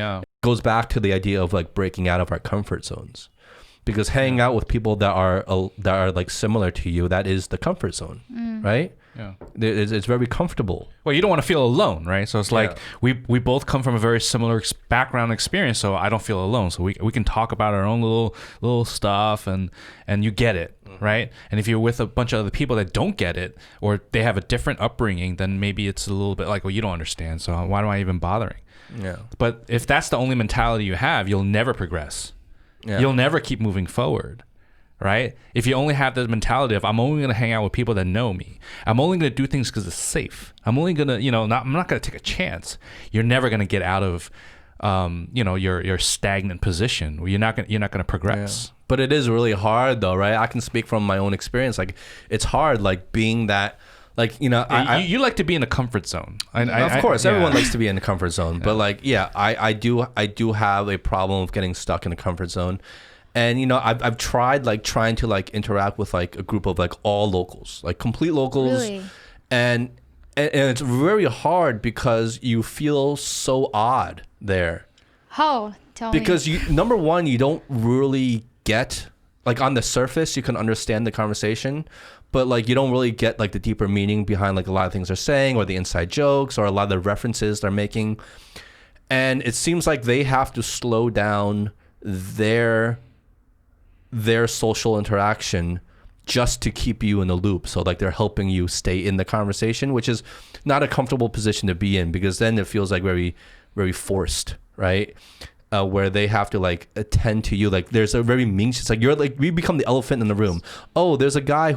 Yeah. It goes back to the idea of like breaking out of our comfort zones, because hanging out with people that are like similar to you, that is the comfort zone, right? Yeah. It's very comfortable. Well, you don't want to feel alone, right? So it's like we both come from a very similar background experience, so I don't feel alone. So we can talk about our own little stuff, and you get it, right? And if you're with a bunch of other people that don't get it, or they have a different upbringing, then maybe it's a little bit like, well, you don't understand, so why am I even bothering? Yeah. But if that's the only mentality you have, you'll never progress. Yeah. You'll never keep moving forward. Right? If you only have the mentality of, I'm only going to hang out with people that know me. I'm only going to do things because it's safe. I'm only going to, I'm not going to take a chance. You're never going to get out of, your stagnant position. You're not going to progress. Yeah. But it is really hard though, right? I can speak from my own experience. Like it's hard, like being that, like, you you like to be in a comfort zone. Of course, everyone likes to be in a comfort zone. But like, I do have a problem with getting stuck in a comfort zone. And I've tried trying to interact with a group of all locals, complete locals. Really? And it's very hard because you feel so odd there. How? Tell because me. number one, you don't really get on the surface you can understand the conversation, but you don't really get the deeper meaning behind a lot of things they're saying, or the inside jokes, or a lot of the references they're making. And it seems like they have to slow down their social interaction just to keep you in the loop. So they're helping you stay in the conversation, which is not a comfortable position to be in, because then it feels very, very forced, right? Where they have to attend to you. There's a very mean, it's we become the elephant in the room. Oh, there's a guy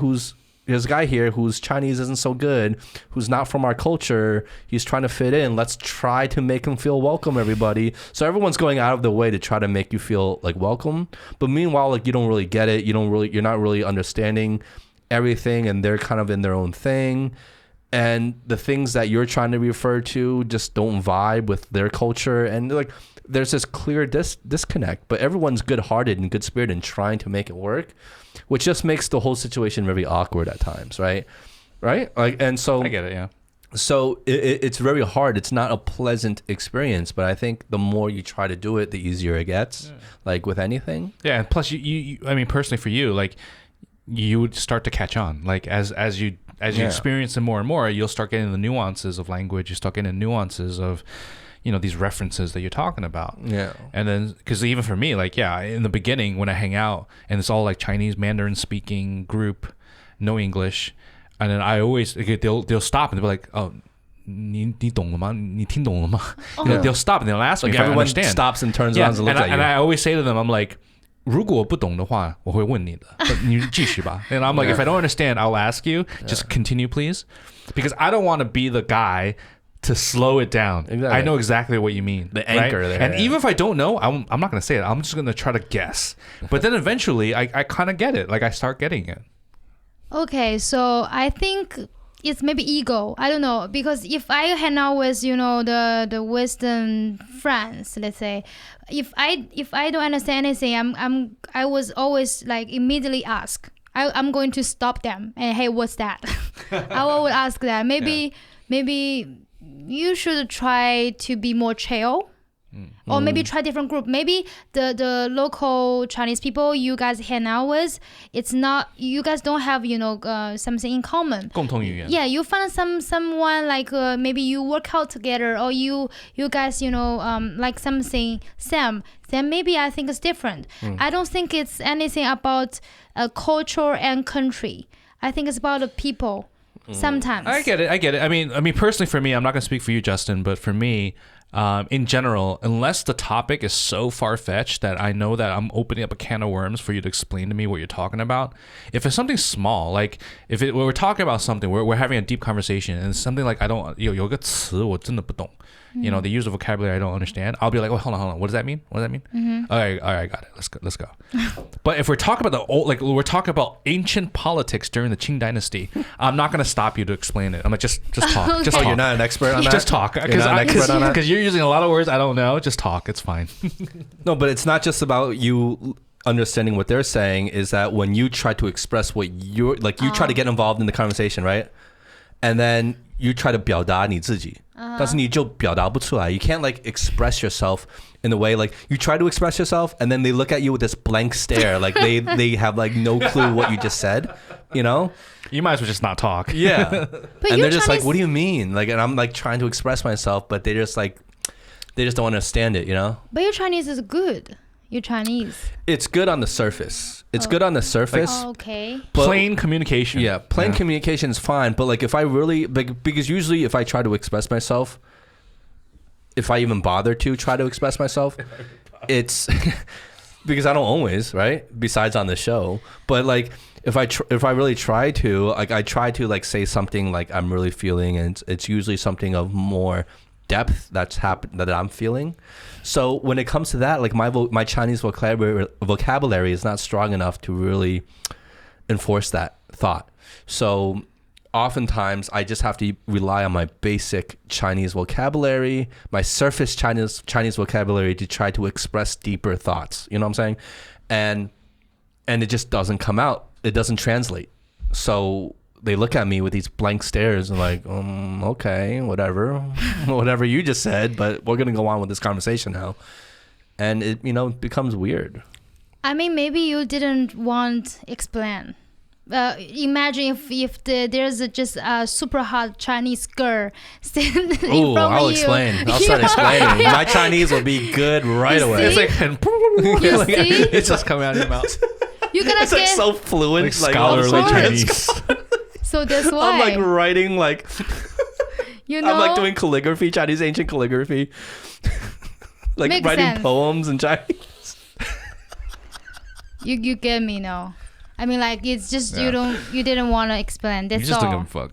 here whose Chinese isn't so good, who's not from our culture. He's trying to fit in. Let's try to make him feel welcome, everybody. So everyone's going out of the way to try to make you feel welcome. But meanwhile, you don't really get it. You're not really understanding everything, and they're kind of in their own thing. And the things that you're trying to refer to just don't vibe with their culture. And there's this clear disconnect, but everyone's good-hearted and good-spirited and trying to make it work, which just makes the whole situation very awkward at times, right? And so I get it, yeah. So it's very hard. It's not a pleasant experience, but I think the more you try to do it, the easier it gets, with anything. Yeah, and plus, you I mean, personally for you, you would start to catch on. As you experience it more and more, you'll start getting the nuances of language. You start getting the nuances of these references that you're talking about. Yeah. And then, because even for me, in the beginning when I hang out and it's all Chinese Mandarin speaking group, no English, and then I always, they'll stop and they'll be like, oh, 你懂了吗? 你听懂了吗? They'll stop and they'll ask me if I everyone understand. Stops and turns around and looks at you. And I always say to them, I'm like, 如果我不懂的话我会问你的你继续吧 and I'm like, if I don't understand, I'll ask you, just continue please, because I don't want to be the guy to slow it down. Exactly. I know exactly what you mean. The anchor there. And even if I don't know, I'm not going to say it. I'm just going to try to guess. But then eventually I kind of get it. I start getting it. Okay, so I think it's maybe ego. I don't know, because if I hang out with the Western friends, let's say, if I don't understand anything, I was always immediately ask. I'm going to stop them and, hey, what's that? I would ask that. Maybe you should try to be more chill. Or maybe try different group. Maybe the local Chinese people you guys hang out with, it's not, you guys don't have something in common. 共同语言. Yeah, you find someone maybe you work out together, or you guys like something same. Then maybe I think it's different. I don't think it's anything about culture and country. I think it's about the people. Sometimes. I get it. I mean, personally for me, I'm not going to speak for you, Justin, but for me, in general, unless the topic is so far-fetched that I know that I'm opening up a can of worms for you to explain to me what you're talking about. If it's something small, when we're talking about something, we're having a deep conversation, and it's something I don't, 有个词我真的不懂. They use the vocabulary I don't understand. I'll be like, oh, hold on. What does that mean? All right, got it. Let's go. But if we're talking about the old, we're talking about ancient politics during the Qing Dynasty, I'm not gonna stop you to explain it. I'm like, just talk. Okay. Just talk. You're not an expert on that? Just talk. Because you're using a lot of words I don't know. Just talk. It's fine. No, but it's not just about you understanding what they're saying. Is that when you try to express what you're you try to get involved in the conversation, right? And then you try to 表达你自己，但是你就表达不出来。You can't like express yourself in a way like you try to express yourself and then they look at you with this blank stare like they have like no clue what you just said, you know? You might as well just not talk. Yeah. But And your they're just like, Chinese- what do you mean? Like, and I'm like trying to express myself, but they just don't understand it, you know? But your Chinese is good. Your Chinese. It's good on the surface. It's good on the surface. Oh, okay. but- Plain communication. Yeah, plain communication is fine, but like if I really because usually if I try to express myself, if I even bother to try to express myself, it's because I don't always, right? Besides on the show, but like if I really try to, like I try to like say something like I'm really feeling, and it's usually something of more depth that I'm feeling. So when it comes to that, like my Chinese vocabulary is not strong enough to really enforce that thought. So oftentimes I just have to rely on my basic Chinese vocabulary, my surface Chinese vocabulary to try to express deeper thoughts. You know what I'm saying? And it just doesn't come out. It doesn't translate. So they look at me with these blank stares and like, okay, whatever you just said, but we're gonna go on with this conversation now, and it becomes weird. I mean, maybe you didn't want explain. Imagine if there's just a super hot Chinese girl standing in front of I'll you. explain. I'll start explaining. My Chinese will be good right You away. see? It's like, You Like, see? it's just coming out of your mouth. You're gonna It's like get so fluent, Like all of a scholarly sudden it's- Chinese. so that's why I'm like writing like you know I'm like doing calligraphy, Chinese ancient calligraphy, like Makes writing sense. poems in Chinese. you get me now. I mean, like it's just Yeah. you didn't want to explain. You That's just don't all. give a fuck.